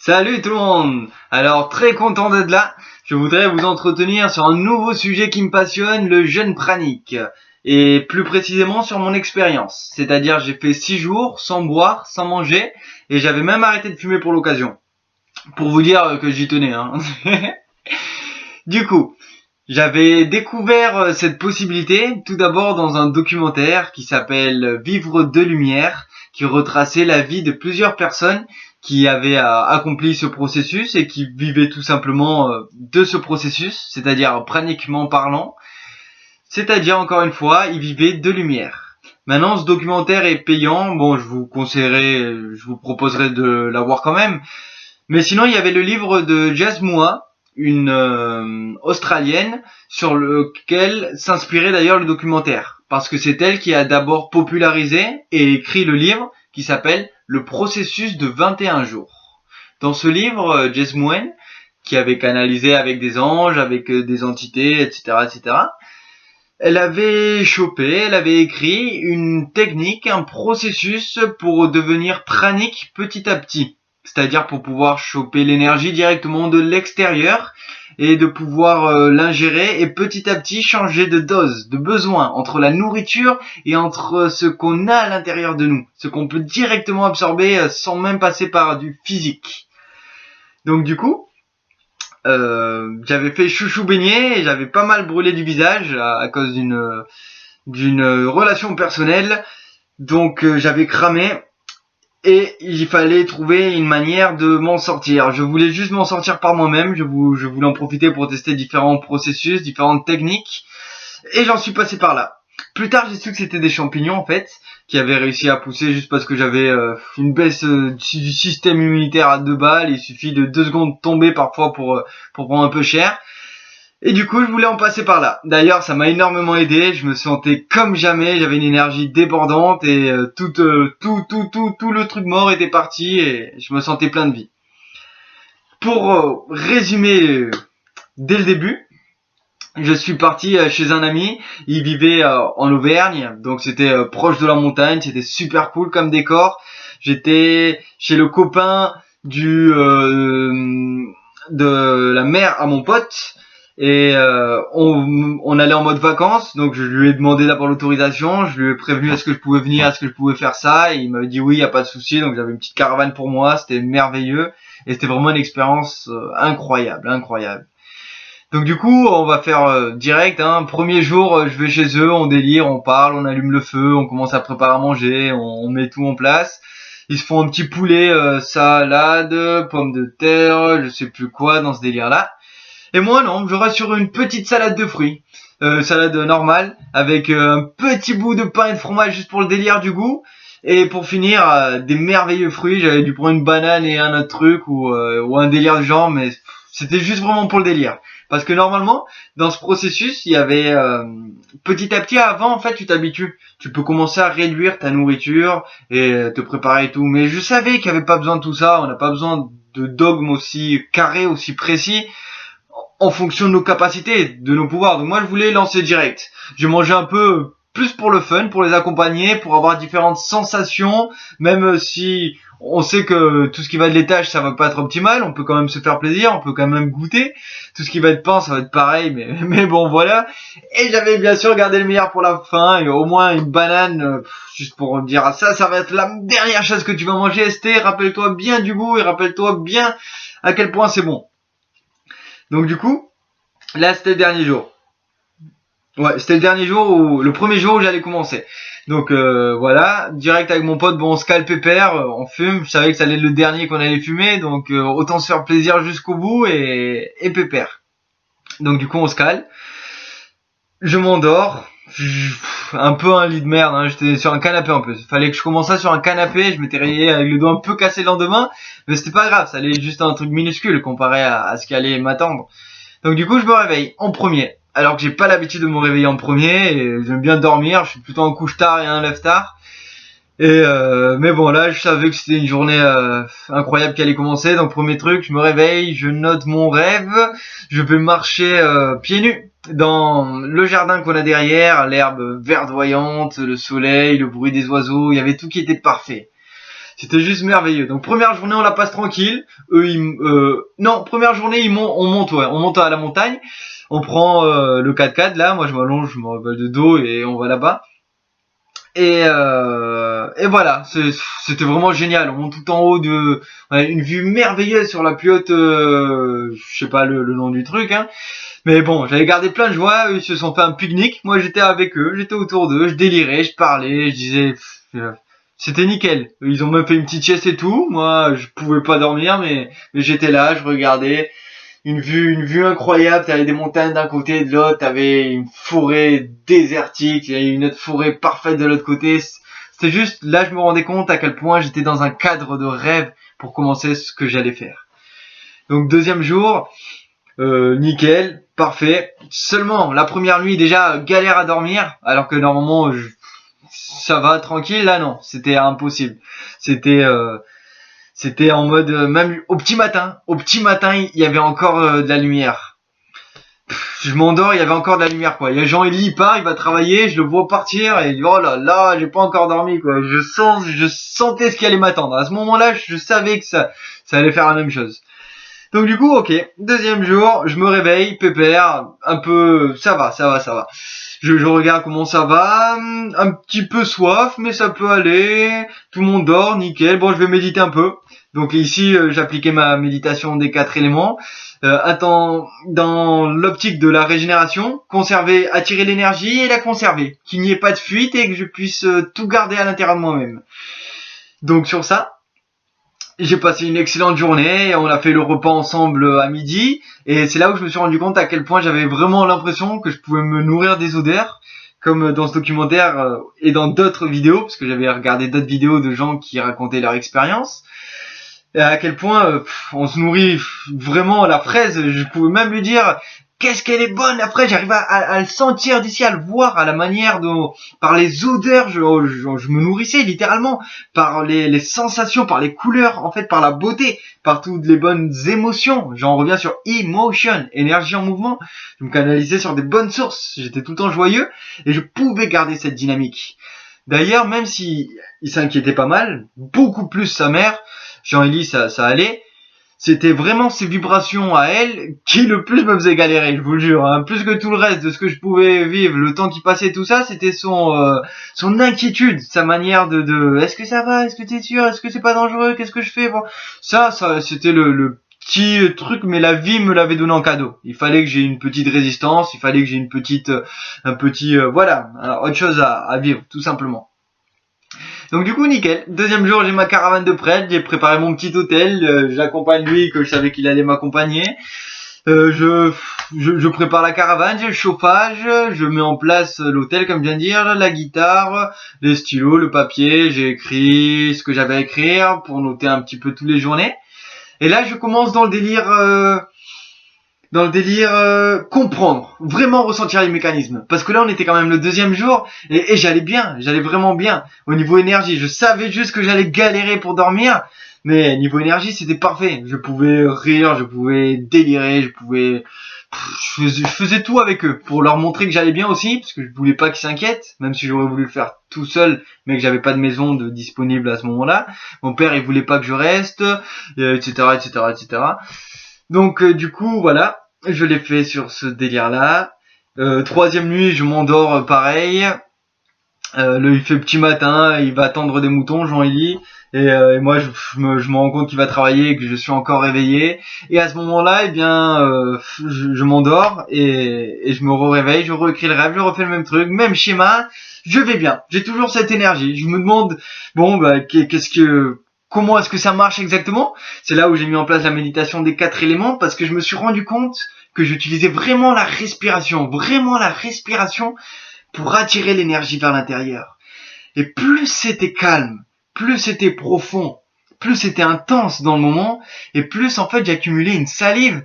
Salut tout le monde. Alors très content d'être là. Je voudrais vous entretenir sur un nouveau sujet qui me passionne, le jeûne pranique. Et plus précisément sur mon expérience. C'est-à-dire j'ai fait 6 jours sans boire, sans manger, et j'avais même arrêté de fumer pour l'occasion. Pour vous dire que j'y tenais, hein. Du coup, j'avais découvert cette possibilité tout d'abord dans un documentaire qui s'appelle Vivre de lumière, qui retraçait la vie de plusieurs personnes qui avaient accompli ce processus et qui vivaient tout simplement de ce processus, c'est-à-dire praniquement parlant, c'est-à-dire encore une fois, ils vivaient de lumière. Maintenant, ce documentaire est payant, bon, je vous proposerai de l'avoir quand même, mais sinon, il y avait le livre de Jess Moua, une Australienne, sur lequel s'inspirait d'ailleurs le documentaire. Parce que c'est elle qui a d'abord popularisé et écrit le livre qui s'appelle Le processus de 21 jours. Dans ce livre, Jess Moua, qui avait canalisé avec des anges, avec des entités, etc., etc., elle avait écrit une technique, un processus pour devenir pranique petit à petit. C'est-à-dire pour pouvoir choper l'énergie directement de l'extérieur et de pouvoir l'ingérer et petit à petit changer de dose, de besoin entre la nourriture et entre ce qu'on a à l'intérieur de nous, ce qu'on peut directement absorber sans même passer par du physique. Donc du coup, j'avais fait chouchou beignet et j'avais pas mal brûlé du visage à cause d'une relation personnelle. Donc j'avais cramé. Et il fallait trouver une manière de m'en sortir. Je voulais juste m'en sortir par moi-même. Je voulais en profiter pour tester différents processus, différentes techniques. Et j'en suis passé par là. Plus tard, j'ai su que c'était des champignons, en fait, qui avaient réussi à pousser juste parce que j'avais une baisse du système immunitaire à 2 balles. Il suffit de 2 secondes de tomber parfois pour prendre un peu cher. Et du coup, je voulais en passer par là. D'ailleurs, ça m'a énormément aidé. Je me sentais comme jamais. J'avais une énergie débordante et tout le truc mort était parti et je me sentais plein de vie. Pour résumer dès le début, je suis parti chez un ami. Il vivait en Auvergne, donc c'était proche de la montagne. C'était super cool comme décor. J'étais chez le copain de la mère à mon pote. Et on allait en mode vacances, donc je lui ai demandé d'abord l'autorisation, je lui ai prévenu est-ce que je pouvais venir, est-ce que je pouvais faire ça, et il m'avait dit oui, y a pas de souci. Donc j'avais une petite caravane pour moi, c'était merveilleux, et c'était vraiment une expérience incroyable. Donc du coup, on va faire direct, hein. Premier jour, je vais chez eux, on délire, on parle, on allume le feu, on commence à préparer à manger, on met tout en place. Ils se font un petit poulet, salade, pommes de terre, je sais plus quoi dans ce délire-là. Et moi non, je reste sur une petite salade de fruits. Salade normale, avec un petit bout de pain et de fromage juste pour le délire du goût. Et pour finir, des merveilleux fruits. J'avais dû prendre une banane et un autre truc ou un délire du genre, mais c'était juste vraiment pour le délire. Parce que normalement, dans ce processus, il y avait petit à petit, avant en fait, tu t'habitues. Tu peux commencer à réduire ta nourriture et te préparer et tout. Mais je savais qu'il n'y avait pas besoin de tout ça. On n'a pas besoin de dogmes aussi carrés, aussi précis, en fonction de nos capacités, de nos pouvoirs. Donc moi je voulais lancer direct. Je mangeais un peu plus pour le fun, pour les accompagner, pour avoir différentes sensations, même si on sait que tout ce qui va de laitage ça va pas être optimal, on peut quand même se faire plaisir, on peut quand même goûter. Tout ce qui va être pain ça va être pareil, mais bon voilà. Et j'avais bien sûr gardé le meilleur pour la fin, et au moins une banane, juste pour dire ça va être la dernière chose que tu vas manger, Esté. Rappelle-toi bien du goût et rappelle-toi bien à quel point c'est bon. Donc du coup, là c'était le dernier jour. Ouais, c'était le dernier jour le premier jour où j'allais commencer. Donc voilà, direct avec mon pote, bon on se cale pépère, on fume. Je savais que ça allait être le dernier qu'on allait fumer, donc autant se faire plaisir jusqu'au bout et pépère. Donc du coup on se cale. Je m'endors. Un peu un lit de merde, hein. J'étais sur un canapé en plus. Il fallait que je commençasse sur un canapé, je m'étais réveillé avec le dos un peu cassé le lendemain, mais c'était pas grave, ça allait juste un truc minuscule comparé à ce qui allait m'attendre. Donc du coup je me réveille en premier, alors que j'ai pas l'habitude de me réveiller en premier, et j'aime bien dormir, je suis plutôt un couche tard et un lève tard. Et mais bon là je savais que c'était une journée incroyable qui allait commencer. Donc premier truc, je me réveille, je note mon rêve, je vais marcher pieds nus dans le jardin qu'on a derrière, l'herbe verdoyante, le soleil, le bruit des oiseaux, il y avait tout qui était parfait. C'était juste merveilleux. Donc première journée on la passe tranquille. Non, première journée on monte à la montagne. On prend le 4x4 là. Moi je m'allonge, je me rebelle de dos et on va là-bas. Et voilà, c'était vraiment génial. On monte tout en haut on a une vue merveilleuse sur la plus haute, je sais pas le nom du truc, hein. Mais bon, j'avais gardé plein de joie. Eux, ils se sont fait un pique-nique. Moi, j'étais avec eux, j'étais autour d'eux, je délirais, je parlais, je disais, c'était nickel. Ils ont même fait une petite sieste et tout. Moi, je pouvais pas dormir, mais j'étais là, je regardais. Une vue incroyable. T'avais des montagnes d'un côté et de l'autre. T'avais une forêt désertique. Il y avait une autre forêt parfaite de l'autre côté. C'était juste, là, je me rendais compte à quel point j'étais dans un cadre de rêve pour commencer ce que j'allais faire. Donc, deuxième jour, nickel, parfait. Seulement, la première nuit, déjà, galère à dormir. Alors que normalement, ça va, tranquille. Là, non, c'était impossible. C'était en mode, même au petit matin, il y avait encore de la lumière. Je m'endors, il y avait encore de la lumière, quoi. Il y a Jean-Élie, il part, il va travailler, je le vois partir, et il dit, oh là là, j'ai pas encore dormi, quoi. Je sentais ce qui allait m'attendre. À ce moment-là, je savais que ça allait faire la même chose. Donc du coup, ok, deuxième jour, je me réveille, pépère, un peu, ça va. Je regarde comment ça va, un petit peu soif, mais ça peut aller, tout le monde dort, nickel. Bon, je vais méditer un peu. Donc ici, j'appliquais ma méditation des 4 éléments. Dans l'optique de la régénération, conserver, attirer l'énergie et la conserver. Qu'il n'y ait pas de fuite et que je puisse tout garder à l'intérieur de moi-même. Donc sur ça, j'ai passé une excellente journée, on a fait le repas ensemble à midi, et c'est là où je me suis rendu compte à quel point j'avais vraiment l'impression que je pouvais me nourrir des odeurs, comme dans ce documentaire et dans d'autres vidéos, parce que j'avais regardé d'autres vidéos de gens qui racontaient leur expérience, et à quel point on se nourrit vraiment. La fraise, je pouvais même lui dire qu'est-ce qu'elle est bonne. Après, j'arrive à le sentir d'ici, à le voir, à la manière dont, par les odeurs, je me nourrissais littéralement, par les sensations, par les couleurs, en fait, par la beauté, par toutes les bonnes émotions. J'en reviens sur emotion, énergie en mouvement. Je me canalisais sur des bonnes sources. J'étais tout le temps joyeux et je pouvais garder cette dynamique. D'ailleurs, même si il s'inquiétait pas mal, beaucoup plus sa mère, Jean-Élie, ça allait. C'était vraiment ces vibrations à elle qui le plus me faisaient galérer, je vous le jure, hein. Plus que tout le reste de ce que je pouvais vivre, le temps qui passait, tout ça, c'était son inquiétude, sa manière de est-ce que ça va, est-ce que t'es sûr, est-ce que c'est pas dangereux, qu'est-ce que je fais, bon. Ça c'était le petit truc, mais la vie me l'avait donné en cadeau. Il fallait que j'ai une petite résistance, il fallait que j'ai une petite, voilà, autre chose à vivre, tout simplement. Donc du coup, nickel. Deuxième jour, j'ai ma caravane de prête, j'ai préparé mon petit hôtel, j'accompagne lui, que je savais qu'il allait m'accompagner. Je prépare la caravane, j'ai le chauffage, je mets en place l'hôtel, comme je viens de dire, la guitare, les stylos, le papier, j'ai écrit ce que j'avais à écrire pour noter un petit peu toutes les journées. Et là, je commence dans le délire comprendre, vraiment ressentir les mécanismes, parce que là on était quand même le deuxième jour et j'allais vraiment bien au niveau énergie. Je savais juste que j'allais galérer pour dormir, mais niveau énergie c'était parfait. Je pouvais rire, je pouvais délirer, je faisais tout avec eux pour leur montrer que j'allais bien aussi, parce que je voulais pas qu'ils s'inquiètent, même si j'aurais voulu le faire tout seul, mais que j'avais pas de maison disponible à ce moment-là. Mon père il voulait pas que je reste, etc. Donc du coup voilà, je l'ai fait sur ce délire-là. Troisième nuit, je m'endors pareil. Il fait petit matin, il va tendre des moutons, Jean-Élie, et moi je me rends compte qu'il va travailler et que je suis encore réveillé. Et à ce moment-là, je m'endors et je me réveille, je réécris le rêve, je refais le même truc, même schéma. Je vais bien, j'ai toujours cette énergie. Je me demande, comment est-ce que ça marche exactement? C'est là où j'ai mis en place la méditation des 4 éléments, parce que je me suis rendu compte que j'utilisais vraiment la respiration pour attirer l'énergie vers l'intérieur. Et plus c'était calme, plus c'était profond, plus c'était intense dans le moment, et plus en fait j'accumulais une salive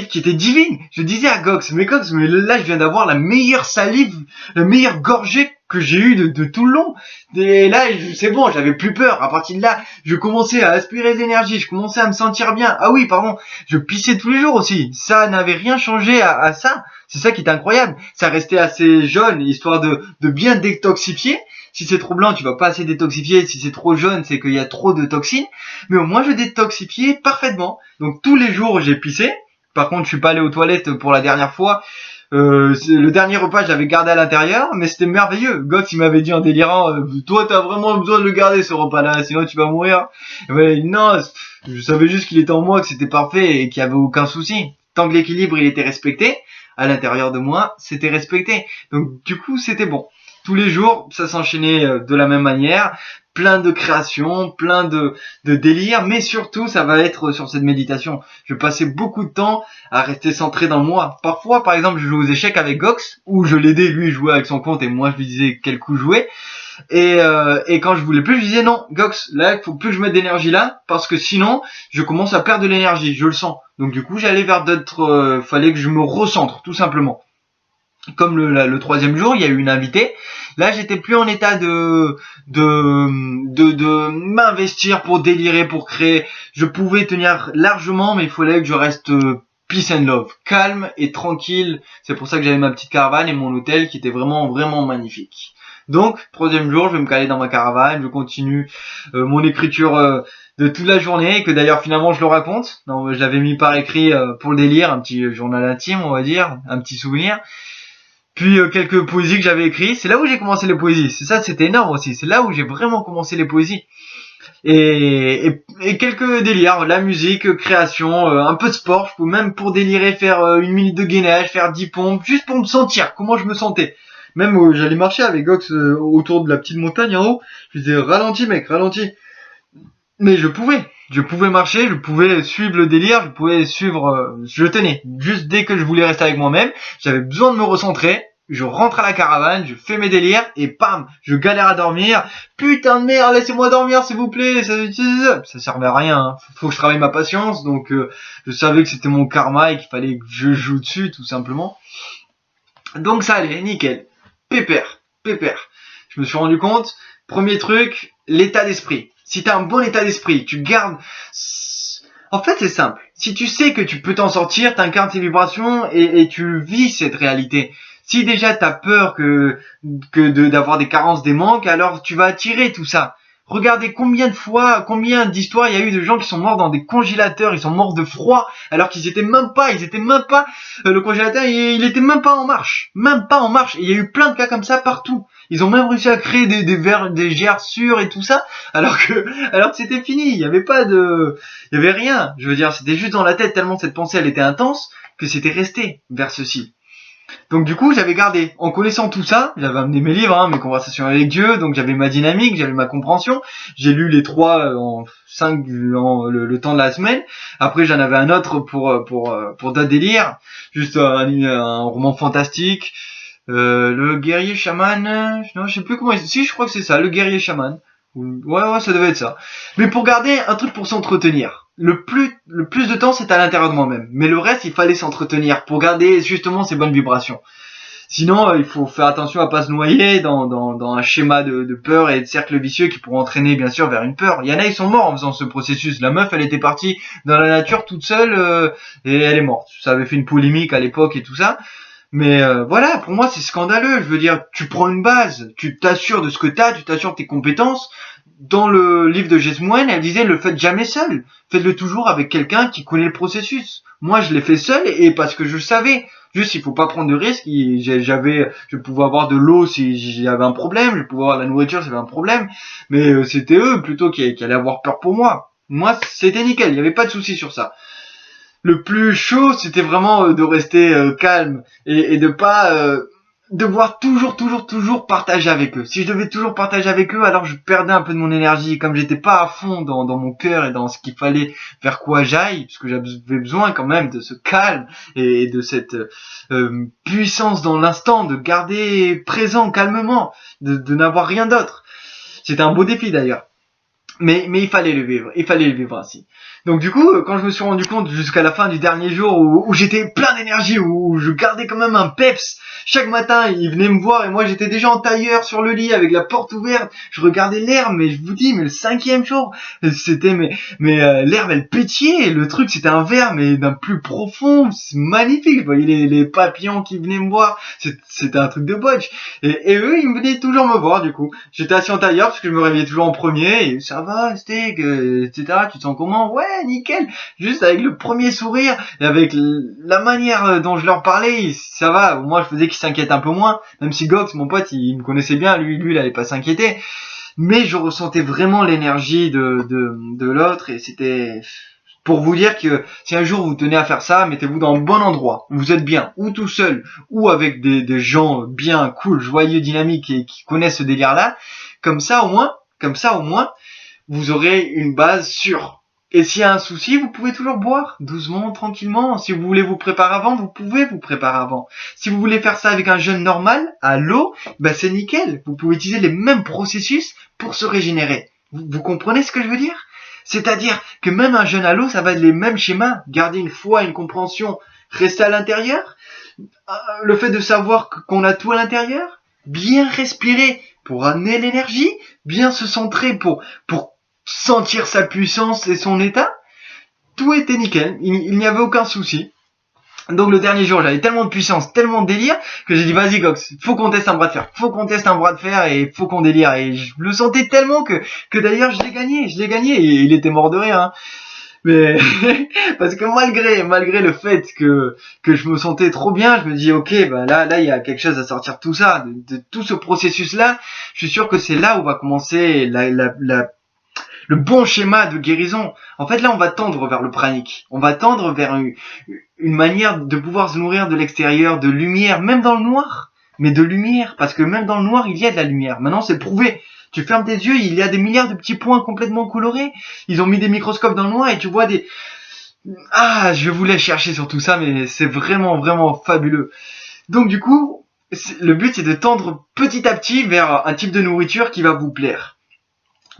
qui était divine. Je disais à Gox, mais là je viens d'avoir la meilleure salive, la meilleure gorgée que j'ai eu de tout le long. Et là, c'est bon, j'avais plus peur. À partir de là, je commençais à aspirer de l'énergie, je commençais à me sentir bien. Ah oui, pardon, je pissais tous les jours aussi. Ça n'avait rien changé à ça. C'est ça qui est incroyable. Ça restait assez jaune, histoire de bien détoxifier. Si c'est trop blanc, tu vas pas assez détoxifier. Si c'est trop jaune, c'est qu'il y a trop de toxines. Mais au moins, je détoxifiais parfaitement. Donc tous les jours, j'ai pissé. Par contre, je suis pas allé aux toilettes pour la dernière fois. Le dernier repas, j'avais gardé à l'intérieur, mais c'était merveilleux. Gox, il m'avait dit en délirant, toi, t'as vraiment besoin de le garder ce repas-là, sinon tu vas mourir. Mais non, je savais juste qu'il était en moi, que c'était parfait et qu'il y avait aucun souci. Tant que l'équilibre il était respecté, à l'intérieur de moi, c'était respecté. Donc du coup, c'était bon. Tous les jours, ça s'enchaînait de la même manière. Plein de créations, plein de délires, mais surtout ça va être sur cette méditation. Je passais beaucoup de temps à rester centré dans moi. Parfois, par exemple, je jouais aux échecs avec Gox, où je l'aidais, lui jouait avec son compte et moi je lui disais quel coup jouer. Et quand je voulais plus, je disais non, Gox, là il faut plus que je mette d'énergie là, parce que sinon je commence à perdre de l'énergie, je le sens. Donc du coup j'allais vers d'autres, fallait que je me recentre, tout simplement. Comme le troisième jour, il y a eu une invitée. Là, j'étais plus en état de m'investir pour délirer, pour créer. Je pouvais tenir largement, mais il fallait que je reste peace and love, calme et tranquille. C'est pour ça que j'avais ma petite caravane et mon hôtel qui était vraiment, vraiment magnifique. Donc, troisième jour, je vais me caler dans ma caravane, je continue mon écriture de toute la journée, que d'ailleurs finalement je le raconte. Non, je l'avais mis par écrit pour le délire, un petit journal intime, on va dire, un petit souvenir. Puis quelques poésies que j'avais écrites. C'est là où j'ai commencé les poésies. C'est ça, c'était énorme aussi. C'est là où j'ai vraiment commencé les poésies. Et quelques délires, la musique, création, un peu de sport. Je peux même pour délirer faire 1 minute de gainage, faire 10 pompes, juste pour me sentir, comment je me sentais. Même j'allais marcher avec Gox autour de la petite montagne en haut. Je disais ralentis mec, ralentis. Mais je pouvais marcher, je pouvais suivre le délire, je pouvais suivre, je tenais. Juste dès que je voulais rester avec moi-même, j'avais besoin de me recentrer, je rentre à la caravane, je fais mes délires, et pam, je galère à dormir. Putain de merde, laissez-moi dormir s'il vous plaît, ça servait à rien, hein. Faut que je travaille ma patience, donc je savais que c'était mon karma et qu'il fallait que je joue dessus, tout simplement. Donc ça allait, nickel, pépère. Je me suis rendu compte, premier truc, l'état d'esprit. Si t'as un bon état d'esprit, tu gardes... En fait, c'est simple. Si tu sais que tu peux t'en sortir, t'incarnes ces vibrations et tu vis cette réalité. Si déjà t'as peur d'avoir des carences, des manques, alors tu vas attirer tout ça. Regardez combien d'histoires il y a eu de gens qui sont morts dans des congélateurs, ils sont morts de froid, alors qu'ils étaient même pas, le congélateur, il était même pas en marche. Et il y a eu plein de cas comme ça partout. Ils ont même réussi à créer des gerçures et tout ça, alors que c'était fini. Il y avait rien. Je veux dire, c'était juste dans la tête tellement cette pensée elle était intense que c'était resté vers ceci. Donc du coup, j'avais gardé, en connaissant tout ça, j'avais amené mes livres, hein, mes conversations avec Dieu, donc j'avais ma dynamique, j'avais ma compréhension. J'ai lu les 3 en 5 le temps de la semaine. Après, j'en avais un autre pour d'autres délires, juste un roman fantastique. Le guerrier chaman, non, je sais plus comment si je crois que c'est ça, le guerrier chaman. Ouais, ça devait être ça. Mais pour garder un truc pour s'entretenir. Le plus de temps, c'est à l'intérieur de moi-même. Mais le reste, il fallait s'entretenir pour garder justement ces bonnes vibrations. Sinon, il faut faire attention à pas se noyer dans un schéma de peur et de cercle vicieux qui pourrait entraîner bien sûr vers une peur. Il y en a, ils sont morts en faisant ce processus. La meuf, elle était partie dans la nature toute seule et elle est morte. Ça avait fait une polémique à l'époque et tout ça. Mais voilà, pour moi, c'est scandaleux. Je veux dire, tu prends une base, tu t'assures de ce que t'as, tu t'assures de tes compétences. Dans le livre de Jesmouen, elle disait, le faites jamais seul. Faites-le toujours avec quelqu'un qui connaît le processus. Moi, je l'ai fait seul et parce que je savais. Juste, il faut pas prendre de risques. Je pouvais avoir de l'eau si j'avais un problème. Je pouvais avoir de la nourriture si j'avais un problème. Mais c'était eux plutôt qui allaient avoir peur pour moi. Moi, c'était nickel. Il n'y avait pas de souci sur ça. Le plus chaud, c'était vraiment de rester calme et de pas devoir toujours partager avec eux. Si je devais toujours partager avec eux, alors je perdais un peu de mon énergie. Comme j'étais pas à fond dans mon cœur et dans ce qu'il fallait, vers quoi j'aille, parce que j'avais besoin quand même de ce calme et de cette puissance dans l'instant, de garder présent calmement, de n'avoir rien d'autre. C'était un beau défi d'ailleurs. Mais il fallait le vivre ainsi. Donc du coup, quand je me suis rendu compte jusqu'à la fin du dernier jour où j'étais plein d'énergie, où je gardais quand même un peps, Chaque matin, il venait me voir et moi j'étais déjà en tailleur sur le lit avec la porte ouverte. Je regardais l'herbe, mais je vous dis, mais le 5e jour, c'était l'herbe elle pétillait. Le truc c'était un vert mais d'un plus profond, c'est magnifique. Je voyais les papillons qui venaient me voir. C'était un truc de botch. Et eux, ils venaient toujours me voir du coup. J'étais assis en tailleur parce que je me réveillais toujours en premier. Et ça va, Steg, etc. Tu te sens comment? Ouais, nickel. Juste avec le premier sourire et avec la manière dont je leur parlais, ça va. Moi, je faisais qu'ils s'inquiètent un peu moins. Même si Gox, mon pote, il me connaissait bien. Lui, il allait pas s'inquiéter. Mais je ressentais vraiment l'énergie de l'autre et c'était pour vous dire que si un jour vous tenez à faire ça, mettez-vous dans le bon endroit, où vous êtes bien, ou tout seul, ou avec des gens bien, cool, joyeux, dynamiques et qui connaissent ce délire-là. Comme ça au moins, vous aurez une base sûre. Et s'il y a un souci, vous pouvez toujours boire, doucement, tranquillement. Si vous voulez vous préparer avant, vous pouvez vous préparer avant. Si vous voulez faire ça avec un jeûne normal, à l'eau, c'est nickel. Vous pouvez utiliser les mêmes processus pour se régénérer. Vous comprenez ce que je veux dire? C'est-à-dire que même un jeûne à l'eau, ça va être les mêmes schémas. Garder une foi, une compréhension, rester à l'intérieur. Le fait de savoir qu'on a tout à l'intérieur. Bien respirer pour amener l'énergie. Bien se centrer pour sentir sa puissance et son état. Tout était nickel. Il n'y avait aucun souci. Donc le dernier jour, j'avais tellement de puissance, tellement de délire, que j'ai dit vas-y Gox, faut qu'on teste un bras de fer. Faut qu'on teste un bras de fer et faut qu'on délire. Et je le sentais tellement que d'ailleurs je l'ai gagné et il était mort de rire. Hein. Mais parce que malgré le fait que je me sentais trop bien, je me dis ok, là il y a quelque chose à sortir de tout ça, de tout ce processus là. Je suis sûr que c'est là où va commencer le bon schéma de guérison. En fait, là, on va tendre vers le pranique. On va tendre vers une manière de pouvoir se nourrir de l'extérieur, de lumière, même dans le noir, mais de lumière, parce que même dans le noir, il y a de la lumière. Maintenant, c'est prouvé. Tu fermes tes yeux, il y a des milliards de petits points complètement colorés. Ils ont mis des microscopes dans le noir et tu vois des... Ah, je voulais chercher sur tout ça, mais c'est vraiment, vraiment fabuleux. Donc, du coup, le but, c'est de tendre petit à petit vers un type de nourriture qui va vous plaire.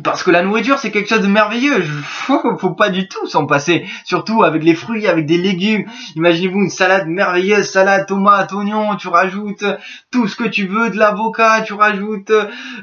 Parce que la nourriture, c'est quelque chose de merveilleux. Faut pas du tout s'en passer. Surtout avec les fruits, avec des légumes. Imaginez-vous une salade merveilleuse, salade, tomate, oignon, tu rajoutes tout ce que tu veux, de l'avocat, tu rajoutes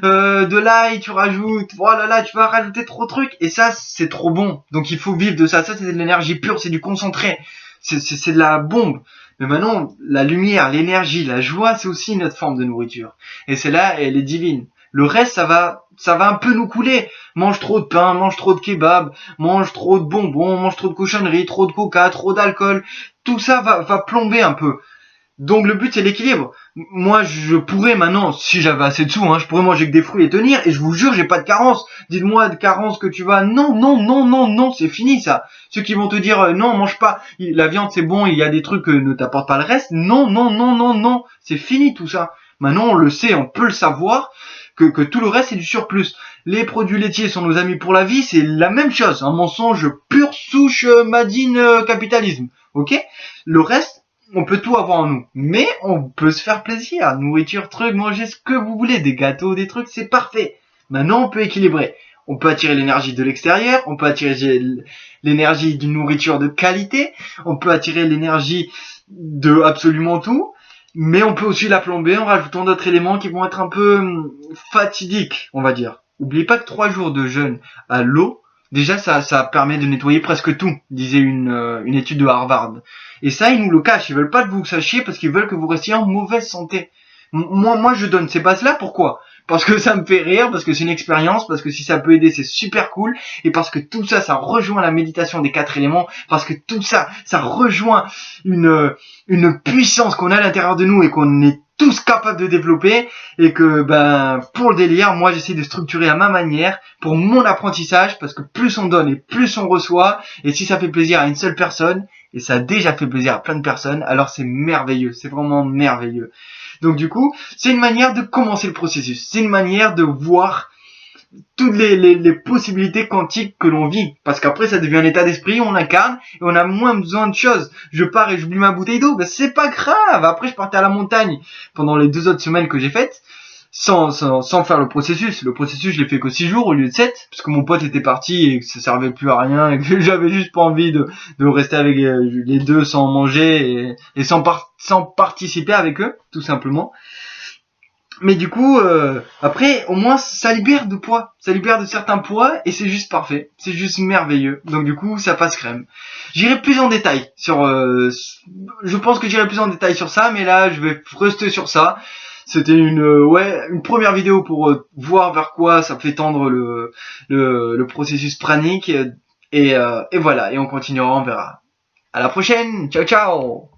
de l'ail, tu rajoutes, voilà, là, tu vas rajouter trop de trucs. Et ça, c'est trop bon. Donc il faut vivre de ça. Ça, c'est de l'énergie pure, c'est du concentré. C'est de la bombe. Mais maintenant, la lumière, l'énergie, la joie, c'est aussi notre forme de nourriture. Et celle-là, elle est divine. Le reste, ça va un peu nous couler. Mange trop de pain, mange trop de kebab, mange trop de bonbons, mange trop de cochonneries, trop de coca, trop d'alcool. Tout ça va plomber un peu. Donc le but, c'est l'équilibre. Moi, je pourrais maintenant, si j'avais assez de sous, je pourrais manger que des fruits et tenir. Et je vous jure, j'ai pas de carence. Dites-moi de carence que tu vas. Non, c'est fini ça. Ceux qui vont te dire non, mange pas. La viande, c'est bon. Il y a des trucs que ne t'apportent pas le reste. Non. C'est fini tout ça. Maintenant, on le sait, on peut le savoir. Que tout le reste c'est du surplus. Les produits laitiers sont nos amis pour la vie, c'est la même chose, un mensonge pur souche madine capitalisme. Ok? Le reste, on peut tout avoir en nous, mais on peut se faire plaisir, nourriture, trucs, manger ce que vous voulez, des gâteaux, des trucs, c'est parfait. Maintenant, on peut équilibrer. On peut attirer l'énergie de l'extérieur, on peut attirer l'énergie d'une nourriture de qualité, on peut attirer l'énergie de absolument tout. Mais on peut aussi la plomber en rajoutant d'autres éléments qui vont être un peu fatidiques, on va dire. N'oubliez pas que 3 jours de jeûne à l'eau, déjà ça permet de nettoyer presque tout, disait une étude de Harvard. Et ça, ils nous le cachent, ils veulent pas que vous sachiez parce qu'ils veulent que vous restiez en mauvaise santé. Moi je donne ces bases-là, pourquoi ? Parce que ça me fait rire, parce que c'est une expérience, parce que si ça peut aider, c'est super cool, et parce que tout ça, ça rejoint la méditation des 4 éléments, parce que tout ça, ça rejoint une puissance qu'on a à l'intérieur de nous et qu'on est tous capables de développer, et que, pour le délire, moi, j'essaie de structurer à ma manière, pour mon apprentissage, parce que plus on donne et plus on reçoit, et si ça fait plaisir à une seule personne, et ça a déjà fait plaisir à plein de personnes, alors c'est merveilleux, c'est vraiment merveilleux. Donc du coup, c'est une manière de commencer le processus. C'est une manière de voir toutes les possibilités quantiques que l'on vit. Parce qu'après, ça devient un état d'esprit, on incarne et on a moins besoin de choses. Je pars et j'oublie ma bouteille d'eau, c'est pas grave. Après, je partais à la montagne pendant les 2 autres semaines que j'ai faites. sans faire le processus. Le processus, je l'ai fait que 6 jours au lieu de 7, parce que mon pote était parti et que ça servait plus à rien et que j'avais juste pas envie de rester avec les deux sans manger et sans participer avec eux, tout simplement. Mais du coup, après, au moins, ça libère de poids. Ça libère de certains poids et c'est juste parfait. C'est juste merveilleux. Donc du coup, ça passe crème. J'irai plus en détail sur... je pense que j'irai plus en détail sur ça, mais là, je vais rester sur ça. C'était une première vidéo pour voir vers quoi ça fait tendre le processus pranique. Et voilà, et on continuera, on verra. À la prochaine. Ciao, ciao.